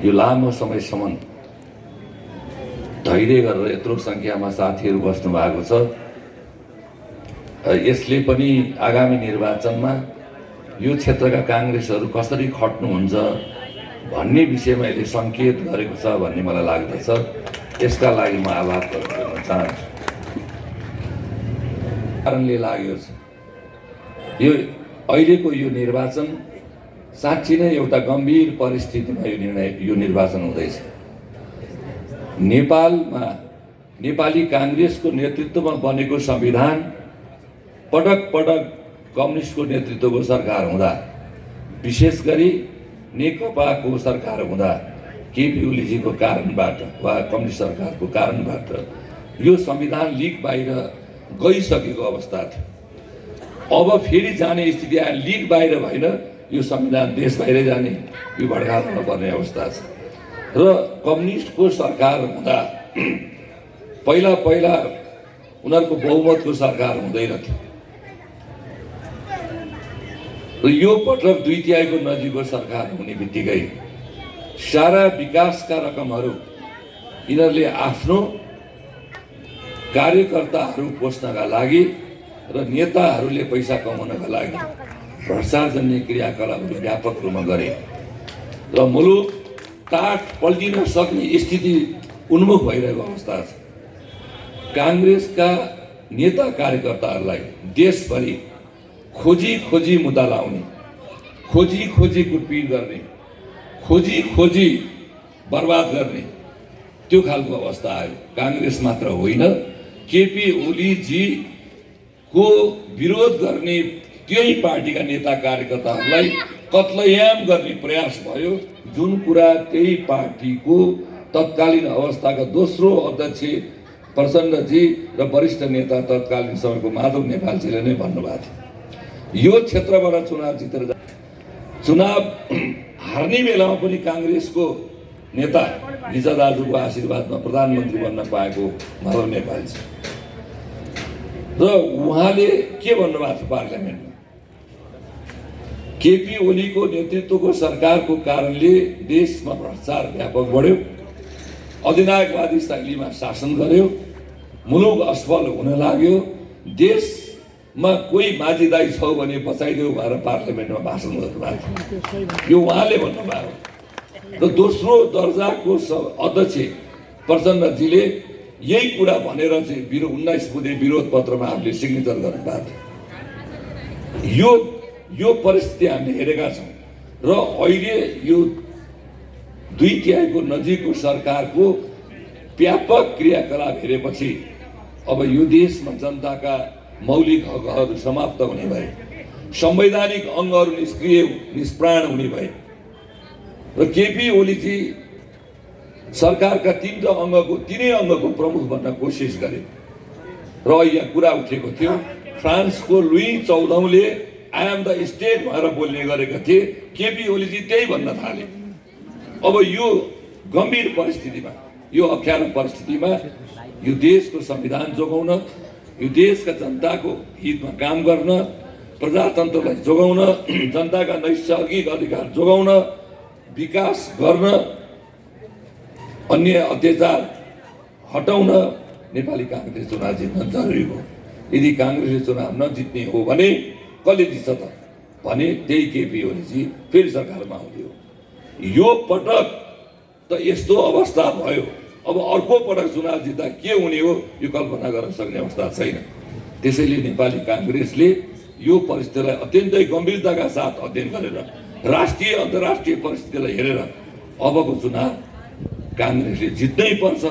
यो लामो समयसम्म धैर्य गरेर यत्रो सङ्ख्यामा साथीहरू बस्नु भएको छ। यसले पनि आगामी निर्वाचनमा यो क्षेत्रका काङ्ग्रेसहरू कसरी खट्नुहुन्छ भन्ने विषयमा यसले सङ्केत गरेको छ भन्ने मलाई लाग्दछ। यसका लागि म आभार प्रकट गर्न चाहन्छु। कारणले लाग्यो यो अहिलेको यो निर्वाचन साँच्चै नै एउटा गम्भीर परिस्थितिमा यो निर्वाचन हुँदैछ। नेपालमा नेपाली काङ्ग्रेसको नेतृत्वमा बनेको संविधान पटक पटक कम्युनिस्टको नेतृत्वको सरकार हुँदा, विशेष गरी नेकपाको सरकार हुँदा, केपी ओलीजीको कारणबाट वा कम्युनिस्ट सरकारको कारणबाट यो संविधान लिक बाहिर गइसकेको अवस्था थियो। अब फेरि जाने स्थिति आयो। लिक बाहिर भएन, यो संविधान देश बाहिरै जाने, यो भड्काउन पर्ने अवस्था छ। र कम्युनिस्टको सरकार हुँदा पहिला उनीहरूको बहुमतको सरकार हुँदैन थियो र यो पटक 2/3 नजिकको सरकार हुने बित्तिकै सारा विकासका रकमहरू यिनीहरूले आफ्नो कार्यकर्ताहरू पोस्नका लागि र नेताहरूले पैसा कमाउनका लागि भ्रष्टाचार जन्य क्रियाकलापहरू व्यापक रूपमा गरे र मुलुक टाट पल्टिन सक्ने स्थिति उन्मुख भइरहेको अवस्था छ। काङ्ग्रेसका नेता कार्यकर्ताहरूलाई देशभरि खोजी मुद्दा लाउने, खोजी कुटपिट गर्ने, खोजी बर्बाद गर्ने त्यो खालको अवस्था आयो। काङ्ग्रेस मात्र होइन, केपी ओलीजीको विरोध गर्ने त्यही पार्टीका नेता कार्यकर्ताहरूलाई कत्लयाम गर्ने प्रयास भयो। जुन कुरा त्यही पार्टीको तत्कालीन अवस्थाका दोस्रो अध्यक्ष प्रचण्डजी र वरिष्ठ नेता तत्कालीन समयको माधव नेपालजीले नै भन्नुभएको थियो। यो क्षेत्रबाट चुनाव हार्ने बेलामा पनि काङ्ग्रेसको नेता गिजा दाजुको आशीर्वादमा प्रधानमन्त्री बन्न पाएको माधव नेपालजी र उहाँले के भन्नुभएको थियो पार्लियामेन्टमा, केपी ओलीको नेतृत्वको सरकारको कारणले देशमा भ्रष्टाचार व्यापक बढ्यो, अधिनायकवादी शैलीमा शासन गर्यो, मुलुक असफल हुन लाग्यो, देशमा कोही माझी दाइ छ भने बचाइदेऊ भनेर पार्लियामेन्टमा भाषण गर्नुभएको थियो। यो उहाँले भन्नुभयो र दोस्रो दर्जाको अध्यक्ष प्रचण्डजीले यही कुरा भनेर चाहिँ 19 बुँदे विरोध पत्रमा हामीले सिग्नेचर गर्नुभएको थियो। यो परिस्थिति हामीले हेरेका छौँ र अहिले यो 2/3 नजिकको सरकारको व्यापक क्रियाकलाप हेरेपछि अब यो देशमा जनताका मौलिक हकहरू समाप्त हुने भए, संवैधानिक अङ्गहरू निष्प्राण हुने भए र केपी ओलीजी सरकारका तीनै अङ्गको प्रमुख बन्न कोसिस गरे र यहाँ कुरा उठेको थियो। फ्रान्सको लुई 14औंले आई एम द स्टेट भनेर बोल्ने गरेका थिए, केपी ओलीजी त्यही भन्न थाले। अब यो गम्भीर परिस्थितिमा, यो अप्ठ्यारो परिस्थितिमा यो देशको संविधान जोगाउन, यो देशका जनताको हितमा काम गर्न, प्रजातन्त्रलाई जोगाउन, जनताका नैसर्गिक अधिकार जोगाउन, विकास गर्न, अन्य अत्याचार हटाउन नेपाली काङ्ग्रेस चुनाव जित्न जरुरी हो। यदि काङ्ग्रेसले चुनाव नजित्ने हो भने कसले जित्छ त भने त्यही केपी ओलीजी फेरि सरकारमा आउने हो। यो पटक त यस्तो अवस्था भयो, अब अर्को पटक चुनाव जित्दा के हुने हो यो कल्पना गर्न सक्ने अवस्था छैन। त्यसैले नेपाली काङ्ग्रेसले यो परिस्थितिलाई अत्यन्तै गम्भीरताका साथ अध्ययन गरेर, राष्ट्रिय अन्तर्राष्ट्रिय परिस्थितिलाई हेरेर अबको चुनाव काङ्ग्रेसले जित्नै पर्छ।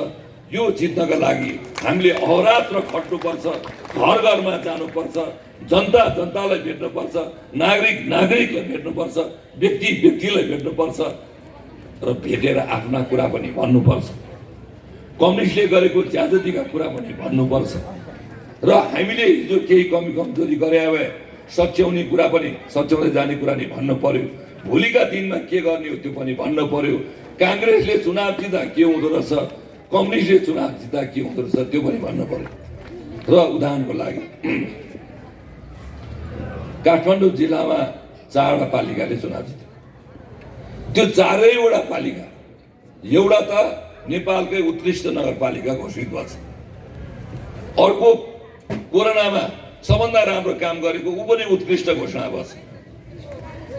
यो जित्नका लागि हामीले अहोरात्र खट्नुपर्छ, घर घरमा जानुपर्छ, जनतालाई भेट्नुपर्छ, नागरिकलाई भेट्नुपर्छ, व्यक्तिलाई भेट्नुपर्छ र भेटेर आफ्ना कुरा पनि भन्नुपर्छ। कम्युनिस्टले गरेको ज्यादतीका कुरा पनि भन्नुपर्छ र हामीले हिजो केही कमी कमजोरी गरे भए सच्याउने कुरा पनि, सच्याउँदै जाने कुरा नि भन्नु पर्यो। भोलिका दिनमा के गर्ने हो त्यो पनि भन्नु पर्यो। काङ्ग्रेसले चुनाव जित्दा के हुँदो रहेछ, कम्युनिस्टले चुनाव जित्दा के हुँदो रहेछ त्यो पनि भन्नु पर्यो। र उदाहरणको लागि काठमाडौँ जिल्लामा 4वटा पालिकाले चुनाव जित्यो। त्यो 4वटा पालिका एउटा त नेपालकै उत्कृष्ट नगरपालिका घोषित भएको छ, अर्को कोरोनामा सबभन्दा राम्रो काम गरेको ऊ पनि उत्कृष्ट घोषणा भएको छ,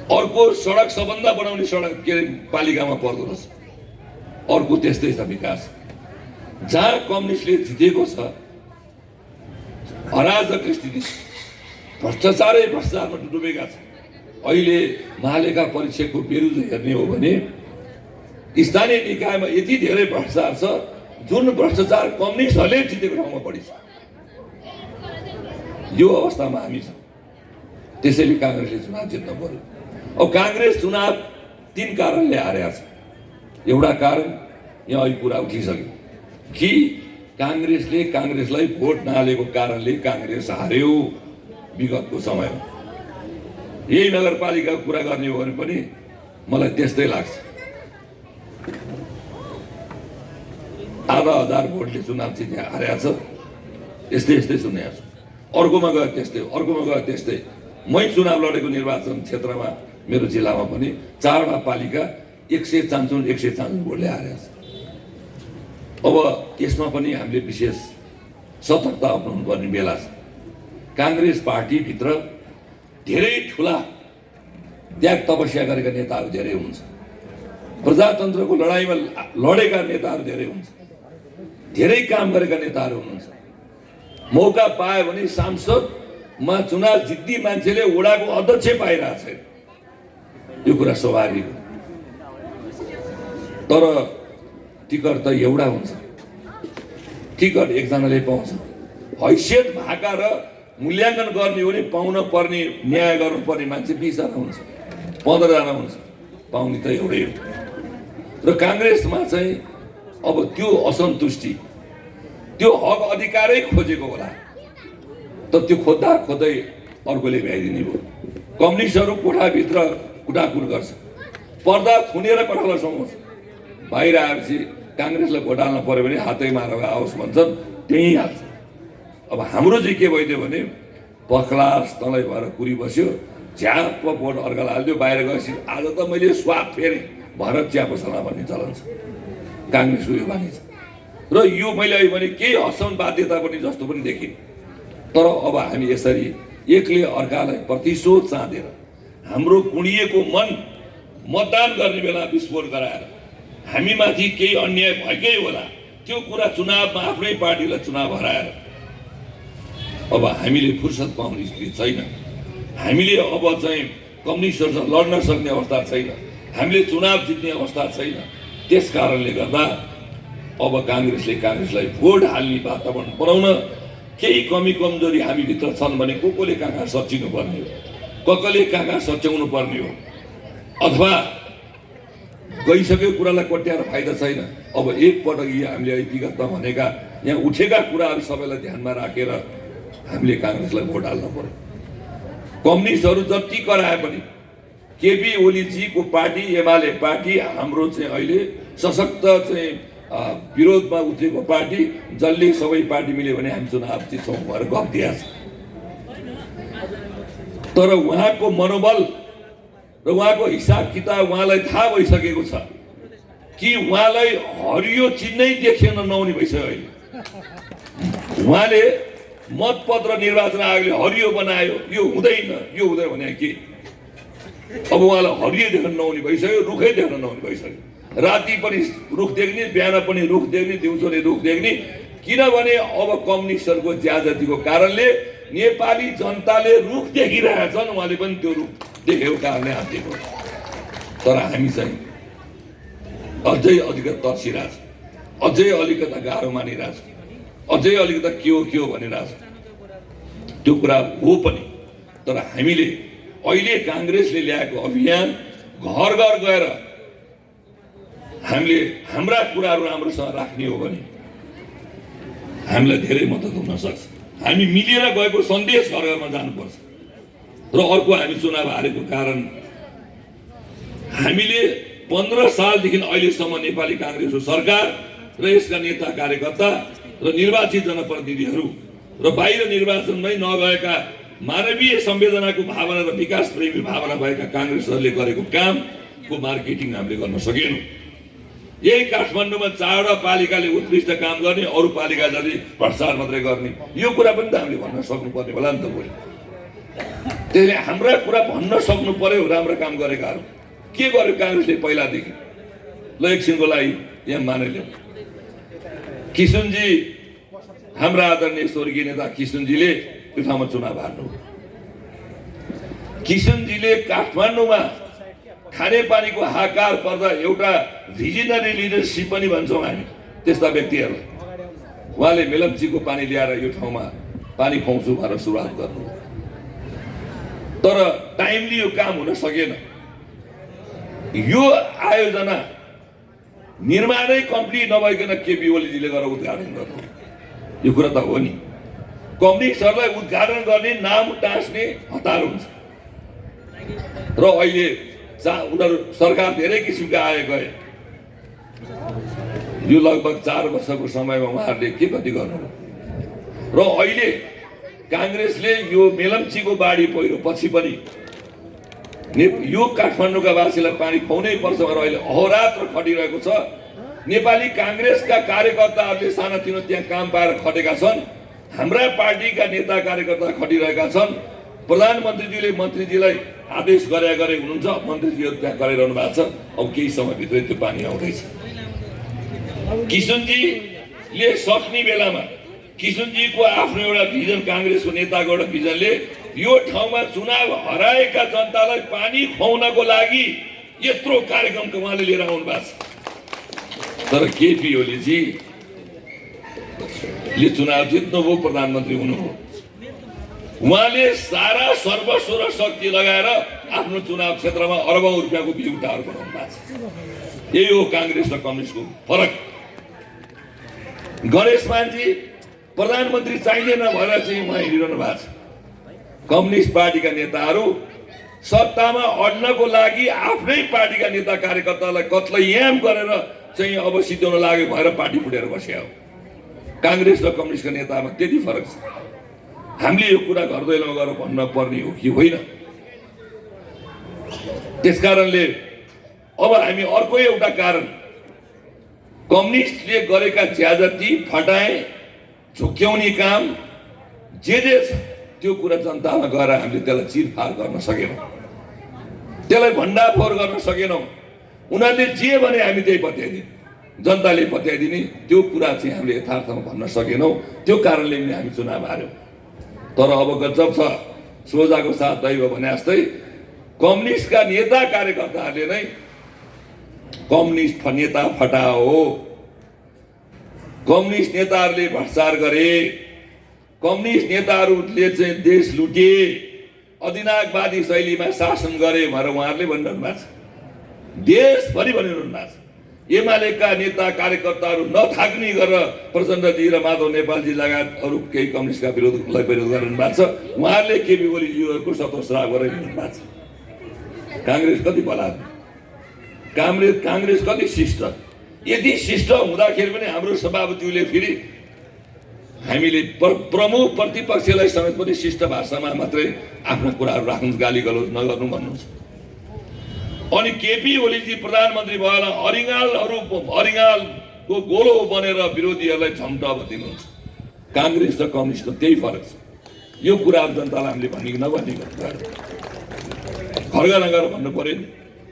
अर्को सडक सबभन्दा बनाउने सडक के पालिकामा पर्दो रहेछ, अर्को त्यस्तै छ विकास। जहाँ कम्युनिस्टले जितेको छ अराजक स्थिति, भ्रष्टाचारमा डुबेका छ। अहिले महालेखा परीक्षकको बेरुजु हेर्ने हो भने स्थानीय निकायमा यति धेरै भ्रष्टाचार छ जुन भ्रष्टाचार कम्युनिस्टहरूले जितेको ठाउँमा बढी छ। यो अवस्थामा हामी छौँ। त्यसैले काङ्ग्रेसले चुनाव जित्न पर्यो। अब काङ्ग्रेस चुनाव 3 कारणले हारेको छ। एउटा कारण यहाँ अहिले कुरा उठिसक्यो कि काङ्ग्रेसलाई भोट नहालेको कारणले काङ्ग्रेस हार्यो विगतको समयमा। यही नगरपालिकाको कुरा गर्ने हो भने पनि मलाई त्यस्तै लाग्छ। आधा हजार भोटले चुनाव जिते हारेको छ, यस्तै सुनेको छु। अर्कोमा गयो त्यस्तै, अर्कोमा गयो त्यस्तै। मै चुनाव लडेको निर्वाचन क्षेत्रमा मेरो जिल्लामा पनि 4वटा पालिका 100 भोटले हारेको छ। अब यसमा पनि हामीले विशेष सतर्कता अपनाउनु पर्ने बेला छ। काङ्ग्रेस पार्टीभित्र धेरै ठुला त्याग तपस्या गरेका नेताहरू धेरै हुन्छ, प्रजातन्त्रको लडाइँमा लडेका नेताहरू धेरै हुन्छ, धेरै काम गरेका नेताहरू हुनुहुन्छ। मौका पायो भने सांसदमा चुनाव जित्ने मान्छेले वडाको अध्यक्ष पाइरहेको छैन, यो कुरा स्वाभाविक हो। तर टिकट त एउटा हुन्छ, टिकट एकजनाले पाउँछ। हैसियत भएका र मूल्याङ्कन गर्ने हो भने पाउन पर्ने, न्याय गर्नुपर्ने मान्छे 20 जना हुन्छ, 15 जना हुन्छ, पाउने त एउटै हो। र काङ्ग्रेसमा चाहिँ अब त्यो असन्तुष्टि, त्यो हक अधिकारै खोजेको होला, त त्यो खोज्दै अर्कोले भ्याइदिने भयो। कम्युनिस्टहरू कोठाभित्र कुटाकुट गर्छ, पर्दा थुनेर कठाला समाउँछ, बाहिर आएपछि काङ्ग्रेसलाई भोट हाल्न पर्यो भने हातै मारेर आओस् भन्छन्, त्यहीँ हाल्छ। अब हाम्रो चाहिँ के भइदियो भने पखलास तँलाई भएर कुरी बस्यो, झ्याप भोट अर्कालाई हालिदियो, बाहिर गएपछि आज त मैले स्वाद फेरेँ भएर चिया पसलमा भन्ने चलन छ। काङ्ग्रेसको यो बानी छ। र यो मैले अहिले भने केही हदसम्म बाध्यता पनि जस्तो पनि देखिन। तर अब हामी यसरी एकले अर्कालाई प्रतिशोध चाँदेर हाम्रो कुँडिएको मन मतदान गर्ने बेला विस्फोट गराएर हामीमाथि केही अन्याय भएकै होला, त्यो कुरा चुनावमा आफ्नै पार्टीलाई चुनाव हराएर अब हामीले फुर्सद पाउने स्थिति छैन। हामीले अब चाहिँ कम्युनिस्टहरूसँग लड्न सक्ने अवस्था छैन, हामीले चुनाव जित्ने अवस्था छैन। त्यस कारणले गर्दा अब काङ्ग्रेसलाई भोट हाल्ने वातावरण बनाउन केही कमी कमजोरी हामीभित्र छन् भने कोले कहाँ सच्याउनु पर्ने हो, कसले कहाँ सच्याउनु पर्ने हो, अथवा गइसकेको कुरालाई कोट्याएर फाइदा छैन। अब एकपटक यी हामीले विगतमा भनेका यहाँ उठेका कुराहरू सबैलाई ध्यानमा राखेर हामीले काङ्ग्रेसलाई भोट हाल्नु पर्यो। कम्युनिस्टहरू जति कराए पनि केपी ओलीजीको पार्टी एमाले पार्टी हाम्रो चाहिँ अहिले सशक्त चाहिँ विरोधमा उत्रेको पार्टी, जसले सबै पार्टी मिल्यो भने हामी चुनाव जित्छौँ भनेर गफ दिएको छ। तर उहाँको मनोबल र उहाँको हिसाब किताब उहाँलाई थाहा भइसकेको छ कि उहाँलाई हरियो चिन्नै देखेन नहुने भइसक्यो अहिले। उहाँले मतपत्र निर्वाचन आयोगले हरियो बनायो, यो हुँदैन भने के? अब उहाँलाई हरियो देख्न नहुने भइसक्यो, रुखै देख्न नहुने भइसक्यो। राति पनि रुख देख्ने, बिहान पनि रुख देख्ने, दिउँसोले रुख देख्ने। किनभने अब कम्युनिस्टहरूको ज्यादतीको कारणले नेपाली जनताले रुख देखिरहेका छन्, उहाँले पनि त्यो रुख देखेको कारणले हातेको। तर हामी चाहिँ अझै अलिकति तर्सिरहेछ, अझै अलिकता गाह्रो मानिरहेछ, अझै अलिकता के हो भनिरहेछ। त्यो कुरा हो पनि, तर हामीले अहिले काङ्ग्रेसले ल्याएको अभियान घर घर गएर हामीले हाम्रा कुराहरू राम्रोसँग राख्ने हो भने हामीलाई धेरै मद्दत हुन सक्छ। हामी मिलेर गएको सन्देश घर घरमा जानुपर्छ। र अर्को, हामी चुनाव हारेको कारण हामीले 15 सालदेखि अहिलेसम्म नेपाली काङ्ग्रेसको सरकार र यसका नेता कार्यकर्ता र निर्वाचित जनप्रतिनिधिहरू र बाहिर निर्वाचनमै नगएका मानवीय संवेदनाको भावना र विकास प्रेमी भावना भएका काङ्ग्रेसहरूले गरेको कामको मार्केटिङ हामीले गर्न सकेनौँ। यही काठमाडौँमा 4वटा पालिकाले उत्कृष्ट काम गर्ने, अरू पालिका जति भ्रष्टाचार मात्रै गर्ने, यो कुरा पनि त हामीले भन्न सक्नुपर्ने होला नि त भोलि। त्यसले हाम्रा कुरा भन्न सक्नु पर्यो। राम्रो काम गरेकाहरू के गर्यो काङ्ग्रेसले पहिलादेखि? ल एकछिनको लागि यहाँ मानेले किशनजी, हाम्रा आदरणीय स्वर्गीय नेता किशनजीले त्यो ठाउँमा चुनाव हार्नु। किशनजीले काठमाडौँमा खानेपानीको हाहाकार पर्दा एउटा भिजनरी लिडरसिप पनि भन्छौँ हामी त्यस्ता व्यक्तिहरूलाई, उहाँले मेलम्चीको पानी ल्याएर यो ठाउँमा पानी खुवाउँछु भनेर सुरुवात गर्नु। तर टाइमली यो काम हुन सकेन। यो आयोजना निर्माणै कम्प्लिट नभइकन केपी ओलीजीले गरेर उद्घाटन गर्नु, यो कुरा त हो नि। कम्युनिस्टहरूलाई उद्घाटन गर्ने, नाम टाँस्ने हतार हुन्छ। र अहिले उनीहरू सरकार धेरै किसिमका आए गए। यो लगभग 4 वर्षको समयमा उहाँहरूले के कति गर्नु र अहिले काङ्ग्रेसले यो मेलम्चीको बाढी पहिरो पछि पनि यो काठमाडौँका वासीलाई पानी खुवाउनै पर्छ भनेर अहिले अहोरात्र खटिरहेको छ। नेपाली काङ्ग्रेसका कार्यकर्ताहरूले सानातिनो त्यहाँ काम पाएर खटेका छन्। हाम्रा पार्टीका नेता कार्यकर्ता खटिरहेका छन्। प्रधानमन्त्रीजीले मन्त्रीजीलाई आदेश गरे हुनुहुन्छ, मन्त्रीजीहरू त्यहाँ गरिरहनु भएको छ। अब केही समयभित्रै त्यो पानी आउँदैछ। किशनजीले सक्ने बेलामा किशनजीको आफ्नो एउटा भिजन, काङ्ग्रेसको नेताको एउटा भिजनले यो ठाउँमा चुनाव हराएका जनतालाई पानी खुवाउनको लागि यत्रो कार्यक्रम उहाँले लिएर आउनु भएको छ। तर केपी ओलीजीले चुनाव जित्नुभयो, प्रधानमन्त्री हुनुभयो। उहाँले सारा सर्वस्व र शक्ति लगाएर आफ्नो चुनाव क्षेत्रमा अरबौं रुपियाँको बिउ टावर बनाउनु भएको छ। यही हो काङ्ग्रेस र कम्युनिस्टको फरक। गणेश मानजी प्रधानमन्त्री चाहिँदैन भनेर चाहिँ उहाँ हिँडिरहनु भएको छ। कम्युनिस्ट पार्टीका नेताहरू सत्तामा अड्नको लागि आफ्नै पार्टीका नेता कार्यकर्तालाई कत्लयाम गरेर चाहिँ अब सिद्ध्याउन लाग्यो भएर पार्टी फुटेर बस्या हो। काङ्ग्रेस र कम्युनिस्टका नेतामा त्यति फरक छ। हामीले यो कुरा घर दैलोमा गएर भन्न पर्ने हो कि होइन? त्यसकारणले अब हामी अर्को एउटा कारण, कम्युनिस्टले गरेका ज्यादती, फटाए, झुक्क्याउने काम जे छ त्यो कुरा जनतामा गएर हामीले त्यसलाई चिरफार गर्न सकेनौँ, त्यसलाई भण्डाफोर गर्न सकेनौँ। उनीहरूले जे भने हामी त्यही पत्याइदिने, जनताले पत्याइदिने, त्यो कुरा चाहिँ हामीले यथार्थमा भन्न सकेनौँ। त्यो कारणले पनि हामी चुनाव हार्यौँ। तर अब गजब छ, सोझाको साथ दैव भने जस्तै कम्युनिस्टका नेता कार्यकर्ताहरूले नै कम्युनिस्ट नेता फटाओ, कम्युनिस्ट नेताहरूले भ्रष्टाचार गरे, कम्युनिस्ट नेताहरूले चाहिँ देश लुटे, अधिनायकवादी शैलीमा शासन गरे भनेर उहाँहरूले भनिरहनु भएको छ। देशभरि भनिरहनु भएको छ। एमालेका नेता कार्यकर्ताहरू नथाक्ने गरेर प्रचण्डजी र माधव नेपालजी लगायत अरू केही कम्युनिस्टका विरोधलाई विरोध गरिरहनु भएको छ। उहाँहरूले केपी ओलीजीहरूको सतोश्राव गरिरहनु भएको छ। काङ्ग्रेस कति बलात्, काङ्ग्रेस कति शिष्ट। यदि शिष्ट हुँदाखेरि पनि हाम्रो सभापतिले फेरि हामीले प्रमुख प्रतिपक्षलाई समेत पनि शिष्ट भाषामा मात्रै आफ्ना कुराहरू राख्नु, गाली गलौज नगर्नु भन्नुहुन्छ। अनि केपी ओलीजी प्रधानमन्त्री भएर अरिङ्गालको गोलो बनेर विरोधीहरूलाई झम्टब दिनुहुन्छ। काङ्ग्रेस र कम्युनिस्टको त्यही फरक छ। यो कुराहरू जनतालाई हामीले भनेको नभनेको घर घर गएर भन्नु पर्यो नि।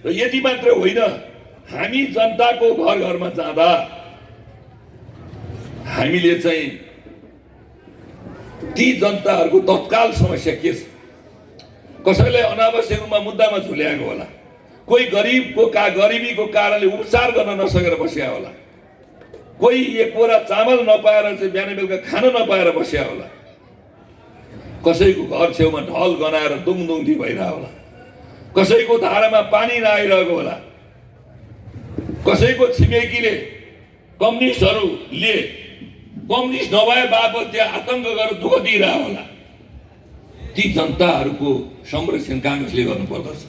र यति मात्र होइन, हामी जनताको घर घरमा जाँदा हामीले चाहिँ ती जनताहरूको तत्काल समस्या के छ, कसैलाई अनावश्यक रूपमा मुद्दामा झुल्याएको होला, कोही गरिबीको कारणले उपचार गर्न नसकेर बस्या होला, कोही एक बोरा चामल नपाएर चाहिँ बिहान बेलुका खान नपाएर बस्या होला, कसैको घर छेउमा ढल गनाएर दुङदुङदी भइरहेको होला, कसैको धारामा पानी नआइरहेको होला, कसैको छिमेकीले कम्युनिस्टहरूले कम्युनिस्ट नभए बापत त्यहाँ आतंक गरेर दुःख दिइरहेको होला। ती जनताहरूको संरक्षण काङ्ग्रेसले गर्नुपर्दछ।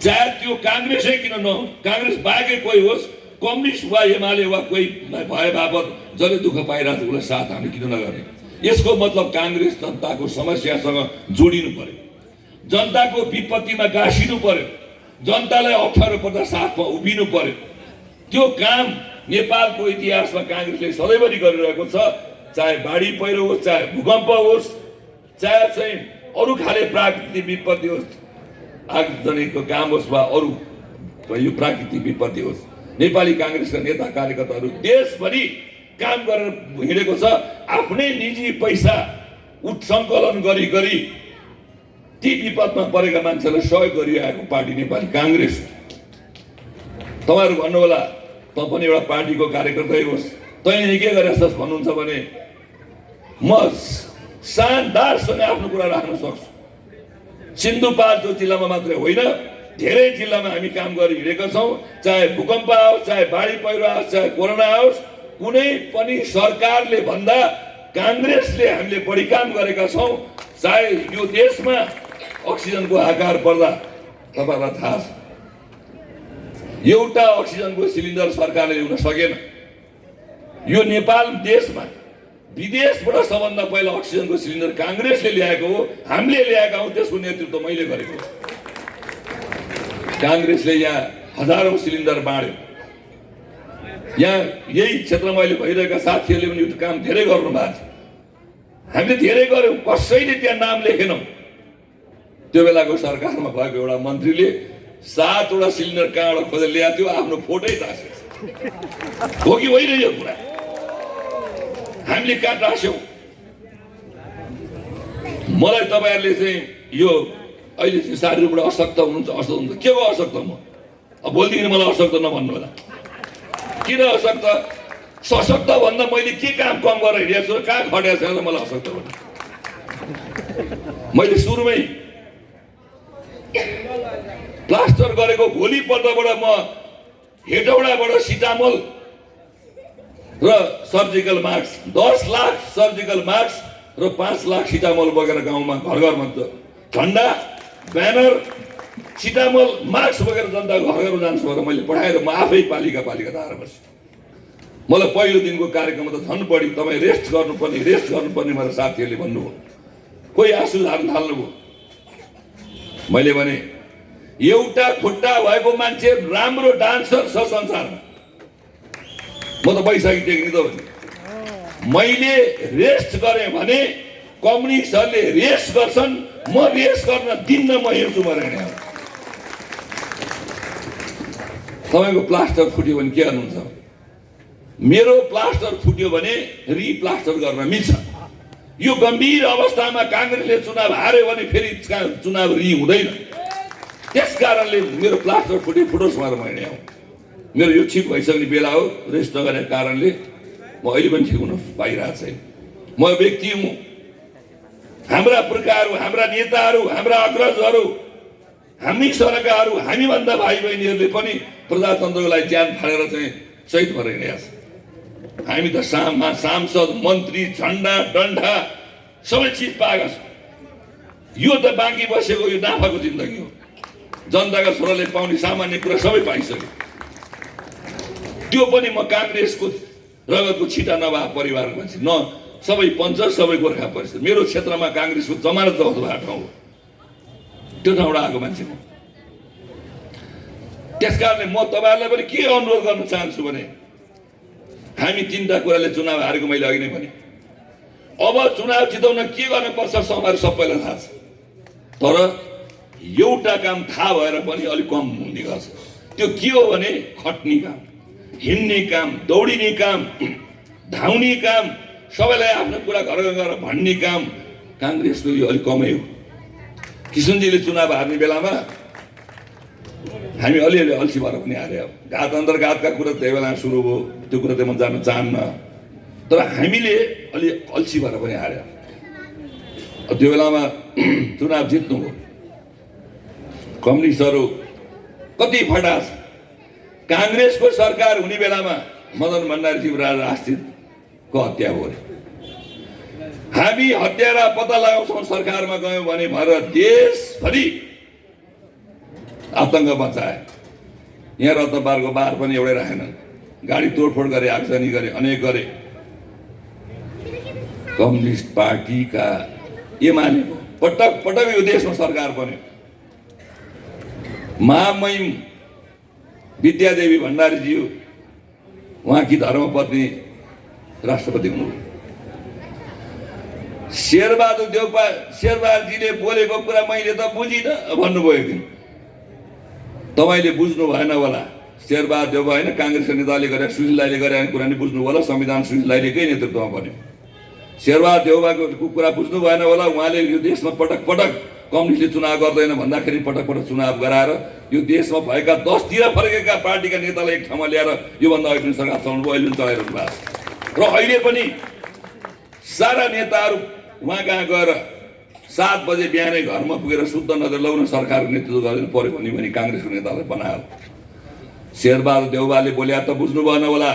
चाहे त्यो काङ्ग्रेसै किन नहोस्, काङ्ग्रेस बाहेकै कोही होस्, कम्युनिस्ट वा एमाले वा कोही भए बापत जसले दुःख पाइरहेको छ उसलाई साथ हामी किन नगर्ने? यसको मतलब काङ्ग्रेस जनताको समस्यासँग जोडिनु पर्यो, जनताको विपत्तिमा गाँसिनु पर्यो, जनतालाई अप्ठ्यारो पर्दा साथमा उभिनु पर्यो। त्यो काम नेपालको इतिहासमा काङ्ग्रेसले सधैँभरि गरिरहेको छ। चाहे बाढी पहिरो होस्, चाहे भूकम्प होस्, चाहे चाहिँ अरू खाले प्राकृतिक विपत्ति होस्, आगजनीको काम होस् वा अरू यो प्राकृतिक विपत्ति होस्, नेपाली काङ्ग्रेसका नेता कार्यकर्ताहरू देशभरि काम गरेर हिँडेको छ। आफ्नै निजी पैसा सङ्कलन गरी गरी ती विपदमा परेका मान्छेलाई सहयोग गरिरहेको पार्टी नेपाली काङ्ग्रेस। तपाईँहरू भन्नु होला त पनि एउटा पार्टीको कार्यकर्तै होस्, तैँले के गरेस् भन्नुहुन्छ भने म शानदारसँग आफ्नो कुरा राख्न सक्छु। सिन्धुपाल्चोक जिल्लामा मात्रै होइन, धेरै जिल्लामा हामी काम गरी हिँडेका छौँ। चाहे भूकम्प आओस्, चाहे बाढी पहिरो आओस्, चाहे कोरोना आओस्, कुनै पनि सरकारले भन्दा काङ्ग्रेसले हामीले बढी काम गरेका छौँ। चाहे यो देशमा अक्सिजनको आकार पर्दा तपाईँलाई थाहा छ, एउटा अक्सिजनको सिलिन्डर सरकारले ल्याउन सकेन। यो नेपाल देशमा विदेशबाट सबभन्दा पहिला अक्सिजनको सिलिन्डर काङ्ग्रेसले ल्याएको हो, हामीले ल्याएका हौँ। त्यसको नेतृत्व मैले गरेको। काङ्ग्रेसले यहाँ हजारौं सिलिन्डर बाँड्यो। यहाँ यही क्षेत्रमा अहिले भइरहेका साथीहरूले पनि यो काम धेरै गर्नु भएको छ। हामीले धेरै गर्यौँ, कसैले त्यहाँ नाम लेखेनौँ। त्यो बेलाको सरकारमा भएको एउटा मन्त्रीले 7 वटा सिलिन्डर कहाँबाट खोजेर ल्याएको थियो, आफ्नो फोटै टाँसेको छ। हो कि होइन यो कुरा? हामीले कहाँ टाँस्यौँ? मलाई तपाईँहरूले चाहिँ यो अहिले चाहिँ शारीरिक रूपबाट अशक्त हुनुहुन्छ, अशक्त हुनुहुन्छ। के हो अशक्त? म अब भोलिदेखि मलाई अशक्त नभन्नु होला। किन अशक्त? सशक्त भन्दा मैले के काम कम गरेर हिँडेको छु, कहाँ खटेको छैन मलाई अशक्त भन्नु। मैले सुरुमै प्लास्टर गरेको भोलिपल्टबाट म हेटौडाबाट सिटामोल र surgical mask 10 lakh surgical mask र 5 लाख सिटामोल बोकेर गाउँमा घर घरमा झन्डा ब्यानर सिटामोल मास्क बोकेर जनता घर घर जान्छु भनेर मैले पठाएर म आफै पालिका धाएर बसेँ। मलाई पहिलो दिनको कार्यक्रममा त झन् बढी तपाईँ रेस्ट गर्नुपर्ने भनेर साथीहरूले भन्नुभयो। कोही आँसु झार्न थाल्नुभयो। मैले भने एउटा खुट्टा भएको मान्छे राम्रो डान्सर छ संसारमा। म त बैशाखी टेक्निक त भने मैले रेस्ट गरेँ भने कम्युनिस्टहरूले रेस गर्छन्, म रेस गर्न दिन्न, म हेर्छु भनेर। तपाईँको प्लास्टर फुट्यो भने के गर्नुहुन्छ? मेरो प्लास्टर फुट्यो भने रिप्लास्टर गर्न मिल्छ। यो गम्भीर अवस्थामा काङ्ग्रेसले चुनाव हार्यो भने फेरि चुनाव हुँदैन। त्यस कारणले मेरो प्लास्टर फुटोस् भनेर मैले आउँ। मेरो यो ठिक भइसक्ने बेला हो। रेस्ट नगरेको कारणले म अहिले पनि ठिक हुन पाइरहेको छैन। म व्यक्ति हुँ। हाम्रा पुर्खाहरू, हाम्रा नेताहरू, हाम्रा अग्रजहरू, हामी सरकारहरू, हामीभन्दा भाइ बहिनीहरूले पनि प्रजातन्त्रको लागि ज्यान फालेर चाहिँ शहीद भएर हिँडेका छन्। हामी त सांसद, मन्त्री, झन्डा, डन्डा सबै चिज पाएका छौँ। यो त बाँकी बसेको यो नाफाको जिन्दगी हो। जनताका छोराले पाउने सामान्य कुरा सबै पाइसक्यो। त्यो पनि म काङ्ग्रेसको रगतको छिटा नभए परिवारको मान्छे, न सबै पञ्च, सबै गोर्खा परिषद। मेरो क्षेत्रमा काङ्ग्रेसको जमानत जगत भएको ठाउँ हो। त्यो ठाउँबाट आएको मान्छे म। त्यस कारणले म तपाईँहरूलाई पनि के अनुरोध गर्न चाहन्छु भने हामी 3टा कुराले चुनाव हारेको मैले अघि नै भने। अब चुनाव जिताउन के गर्नुपर्छ समाजहरू सबैलाई थाहा छ। तर एउटा काम थाहा भएर पनि अलिक कम हुने गर्छ। त्यो के हो भने खट्ने काम, हिँड्ने काम, दौडिने काम, धाउने काम, सबैलाई आफ्नो कुरा घर गएर भन्ने काम काङ्ग्रेसको यो अलिक कमै हो। किशनजीले चुनाव हार्ने बेलामा हामी अलिअलि अल्छी भएर पनि हार्यो। घात अन्तर्घातका कुरा त्यही बेला सुरु भयो। त्यो कुरा त म जान्न चाहन्न। तर हामीले अलि अल्छी भएर पनि हार्यो। त्यो बेलामा चुनाव जित्नु हो। कम्युनिस्टहरू कति फटास। काङ्ग्रेसको सरकार हुने बेलामा मदन भण्डारी शिवराज आश्रितको हत्या भयो। हामी हत्यारा पत्ता लगाउँछौँ सरकारमा गयौँ भने भएर देशभरि आतङ्क बचाए। यहाँ रत्नपारको बार पनि एउटै राखेन। गाडी तोडफोड गरे, आगजनी गरे, अनेक गरे। कम्युनिस्ट पार्टीका एमालेको पटक पटक यो देशमा सरकार बन्यो। महामहिम विद्यादेवी भण्डारीज्यू उहाँकी धर्मपत्नी राष्ट्रपति हुनुभयो। शेरबहादुरजीले बोलेको कुरा मैले त बुझिनँ भन्नुभयो एक दिन। तपाईँले बुझ्नु भएन होला, शेरबहादुर देउवा होइन, काङ्ग्रेसका नेताले गरे, सुशील दाइले गरेको कुरा नि बुझ्नु होला। संविधान सुशील दाइलेकै नेतृत्वमा बन्यो। शेरबहादुर देउवाको कुरा बुझ्नु भएन होला। उहाँले यो देशमा पटक पटक कम्युनिस्टले चुनाव गर्दैन भन्दाखेरि पटक पटक चुनाव गराएर यो देशमा भएका 10तिर फर्केका पार्टीका नेतालाई एक ठाउँमा ल्याएर योभन्दा अघि पनि सरकार चलाउनु, अहिले पनि चलाइरहनु भएको छ। र अहिले पनि सारा नेताहरू उहाँ कहाँ गएर 7 बजे बिहानै घरमा पुगेर शुद्ध नजर लगाउन सरकारको नेतृत्व गर्नु पर्यो भनी काङ्ग्रेसको नेतालाई बनायो। शेरबहादुर देउवाले बोल्या त बुझ्नु भएन होला,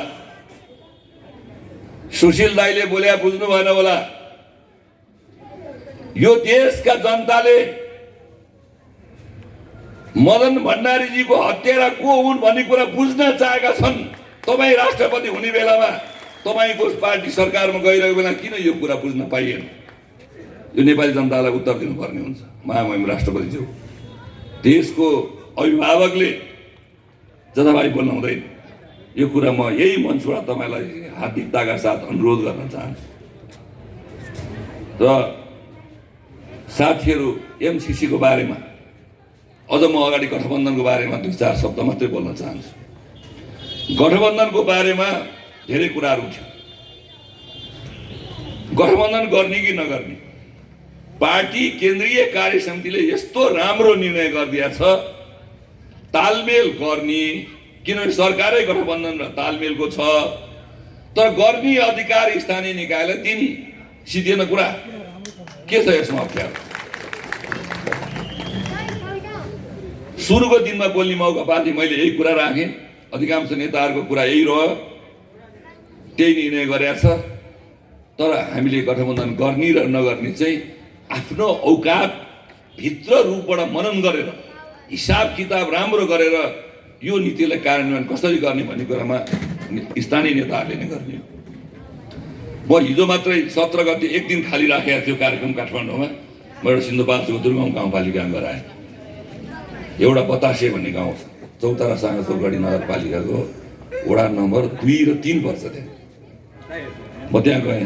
सुशील दाइले बोल्या बुझ्नु भएन होला। यो देशका जनताले मदन भण्डारीजीको हत्यारा को हुन् भन्ने कुरा बुझ्न चाहेका छन्। तपाईँ राष्ट्रपति हुने बेलामा, तपाईँको पार्टी सरकारमा गइरहेको बेला किन यो कुरा बुझ्न पाइएन? यो नेपाली जनतालाई उत्तर दिनुपर्ने हुन्छ। महामहिम राष्ट्रपतिज्यू, देशको अभिभावकले जताभावी बोल्न हुँदैन। यो कुरा म यही मञ्चबाट तपाईँलाई हार्दिकताका साथ अनुरोध गर्न चाहन्छु। र साथीहरू, एमसीसीको बारेमा अझ म अगाडि गठबन्धनको बारेमा 2-4 शब्द मात्रै बोल्न चाहन्छु। गठबन्धनको बारेमा धेरै कुराहरू थियो। गठबन्धन गर्ने कि नगर्ने, पार्टी केन्द्रीय कार्य समितिले यस्तो राम्रो निर्णय गरिदिएको छ, तालमेल गर्ने, किनभने सरकारै गठबन्धन र तालमेलको छ, तर गर्ने अधिकार स्थानीय निकायलाई दिने सिद्धिएन कुरा। के छ यसमा अप्ठ्यारो? सुरुको दिनमा बोल्ने मौका पाएँ, मैले यही कुरा राखेँ। अधिकांश नेताहरूको कुरा यही रह्यो, त्यही निर्णय गरेका छ। तर हामीले गठबन्धन गर्ने र नगर्ने चाहिँ आफ्नो औकात भित्र रूपबाट मनन गरेर, हिसाब किताब राम्रो गरेर यो नीतिलाई कार्यान्वयन कसरी गर्ने भन्ने कुरामा स्थानीय नेताहरूले नै गर्ने हो। म हिजो मात्रै 17 गते एक दिन खाली राखेको थियो कार्यक्रम काठमाडौँमा। म एउटा सिन्धुपाल्चोको दुर्गम गाउँपालिकामा गराएँ। एउटा बतासे भन्ने गाउँ छ, चौतारा साँगा चौगडी नगरपालिकाको वडा नम्बर 2 र 3 पर्छ त्यहाँ। म त्यहाँ गएँ।